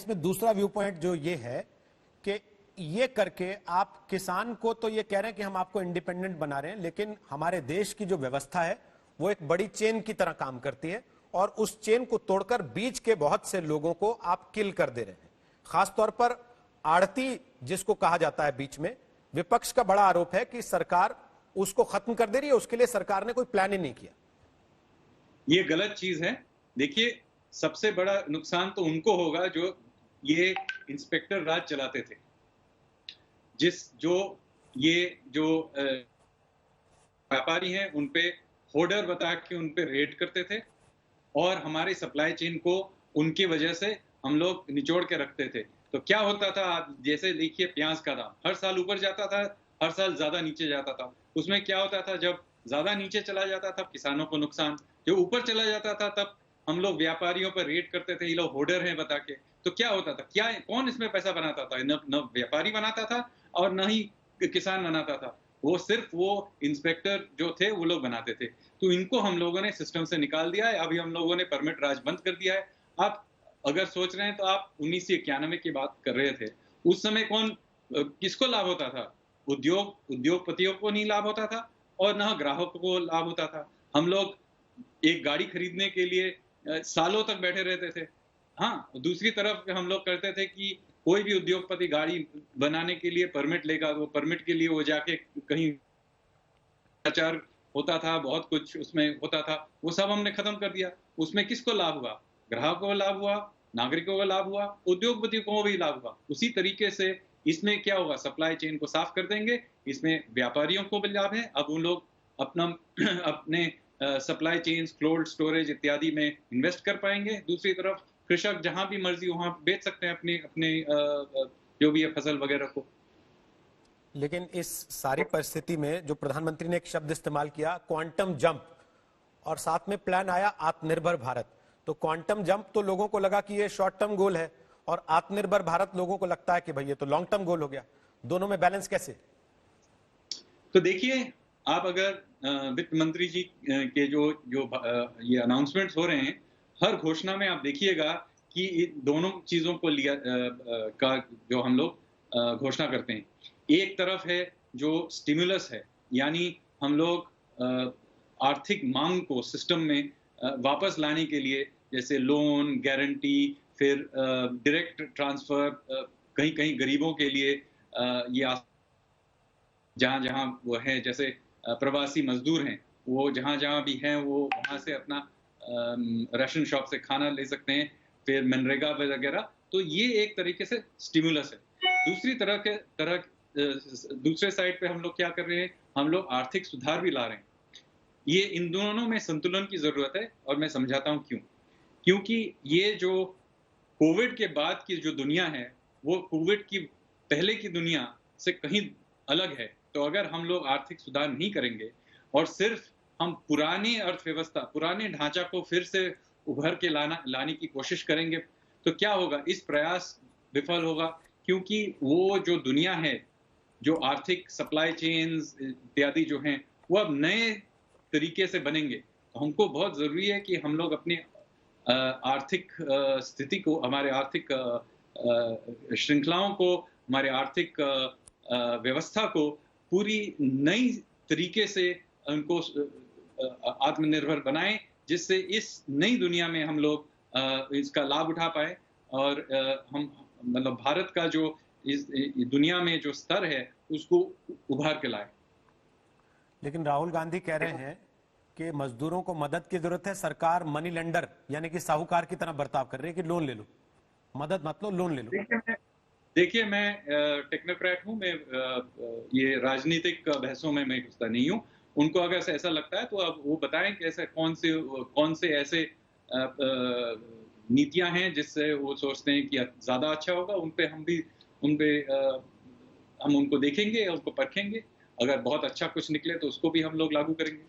इसमें दूसरा view point जो ये है कि ये करके आप किसान को तो ये कह रहे हैं कि हम आपको इंडिपेंडेंट बना रहे हैं, लेकिन हमारे देश की जो व्यवस्था है वो एक बड़ी चेन की तरह काम करती है और उस चेन को तोड़कर बीच के बहुत से लोगों को आप किल कर दे रहे हैं। खासतौर पर आड़ती जिसको कहा जाता है बीच में, विपक्ष का बड़ा आरोप है कि सरकार उसको खत्म कर दे रही है, उसके लिए सरकार ने कोई प्लान ही नहीं किया। ये गलत चीज है। देखिए, सबसे बड़ा नुकसान तो उनको होगा जो ये इंस्पेक्टर राज चलाते थे, जो व्यापारी हैं उन पे होर्डर बता के उन पे रेड करते थे और हमारे सप्लाई चेन को उनकी वजह से हम लोग निचोड़ के रखते थे। तो क्या होता था, आप जैसे देखिए प्याज का दाम हर साल ऊपर जाता था, हर साल ज्यादा नीचे जाता था। उसमें क्या होता था, जब ज्यादा नीचे चला जाता था किसानों को नुकसान, जो ऊपर चला जाता था तब हम लोग व्यापारियों पर रेड करते थे, ये लोग होर्डर हैं बता के। तो क्या होता था, क्या कौन इसमें पैसा बनाता था? न व्यापारी बनाता था और न ही किसान बनाता था, वो सिर्फ वो इंस्पेक्टर जो थे वो लोग बनाते थे। तो इनको हम लोगों ने सिस्टम से निकाल दिया है। अभी हम लोगों ने परमिट राज बंद कर दिया है। आप अगर सोच रहे हैं तो आप 1991 की बात कर रहे थे, उस समय किसको लाभ होता था? उद्योगपतियों को नहीं लाभ होता था और ना ग्राहकों को लाभ होता था। हम लोग एक गाड़ी खरीदने के लिए सालों तक बैठे रहते थे। हाँ, दूसरी तरफ हम लोग करते थे कि कोई भी उद्योगपति गाड़ी बनाने के लिए परमिट लेगा, वो परमिट के लिए वो जाके कहीं भ्रष्टाचार होता था, बहुत कुछ उसमें होता था, वो सब हमने खत्म कर दिया। उसमें किसको लाभ हुआ? ग्राहकों को लाभ हुआ, नागरिकों को लाभ हुआ, उद्योगपतियों को भी लाभ हुआ। उसी तरीके से इसमें क्या होगा, सप्लाई चेन को साफ कर देंगे, इसमें व्यापारियों को भी लाभ है। अब उन लोग अपना अपने सप्लाई चेन्स, कोल्ड स्टोरेज इत्यादि में इन्वेस्ट कर पाएंगे। दूसरी तरफ कृषक जहां भी मर्जी वहां बेच सकते हैं अपने अपने जो भी है फसल वगैरह को। लेकिन इस सारी परिस्थिति में जो प्रधानमंत्री ने एक शब्द इस्तेमाल किया, क्वांटम जंप, और साथ में प्लान आया आत्मनिर्भर भारत। तो क्वांटम जंप तो लोगों को लगा कि ये शॉर्ट टर्म गोल है और आत्मनिर्भर भारत लोगों को लगता है कि भाई ये तो लॉन्ग टर्म गोल हो गया। दोनों में बैलेंस कैसे? तो देखिए, आप अगर वित्त मंत्री जी के जो जो ये अनाउंसमेंट्स हो रहे हैं, हर घोषणा में आप देखिएगा कि इन दोनों चीजों को लिया का जो हम लोग घोषणा करते हैं। एक तरफ है जो स्टिमुलस है, यानी हम लोग आर्थिक मांग को सिस्टम में वापस लाने के लिए, जैसे लोन, गारंटी, फिर डायरेक्ट ट्रांसफर, कहीं-कहीं गरीबों के लिए ये जहां-जहां वो है, जैसे प्रवासी मजदूर हैं, वो जहां-जहां भी हैं वो वहां से अपना राशन शॉप से खाना ले सकते हैं, फिर मनरेगा वगैरह। तो ये एक तरीके से स्टिमुलस है। दूसरी दूसरे साइड पे हम लोग क्या कर रहे हैं, हम लोग आर्थिक सुधार भी ला रहे हैं। ये इन दोनों में संतुलन की जरूरत है और मैं समझाता हूं क्यों। क्योंकि ये जो कोविड के बाद की जो दुनिया है, वो कोविड की पहले की दुनिया से कहीं अलग है। तो अगर हम लोग आर्थिक सुधार नहीं करेंगे और सिर्फ हम पुरानी अर्थव्यवस्था, पुराने ढांचा को फिर से उभर के लाने की कोशिश करेंगे, तो क्या होगा, इस प्रयास विफल होगा। क्योंकि वो जो दुनिया है, जो आर्थिक सप्लाई चेन्स इत्यादि जो हैं, वो अब नए तरीके से बनेंगे। तो हमको बहुत जरूरी है कि हम लोग अपनी आर्थिक स्थिति को, हमारे आर्थिक श्रृंखलाओं को, हमारे आर्थिक व्यवस्था को पूरी नई तरीके से उनको आत्मनिर्भर बनाएं, जिससे इस नई दुनिया में हम लोग इसका लाभ उठा पाए और हम मतलब भारत का जो इस दुनिया में जो स्तर है उसको उभार के लाए। लेकिन राहुल गांधी कह रहे हैं कि मजदूरों को मदद की जरूरत है, सरकार मनी लेंडर यानी कि साहूकार की तरह बर्ताव कर रही है कि लोन ले लो, मदद मत लो, लोन ले लो। देखिए, मैं टेक्नोक्रेट हूं, मैं ये राजनीतिक बहसों में मैं घुसता नहीं हूं। उनको अगर ऐसा लगता है तो अब वो बताएं कि ऐसे कौन से ऐसे नीतियां हैं जिससे वो सोचते हैं कि ज्यादा अच्छा होगा। हम उनको देखेंगे, उनको परखेंगे। अगर बहुत अच्छा कुछ निकले तो उसको भी हम लोग लागू करेंगे।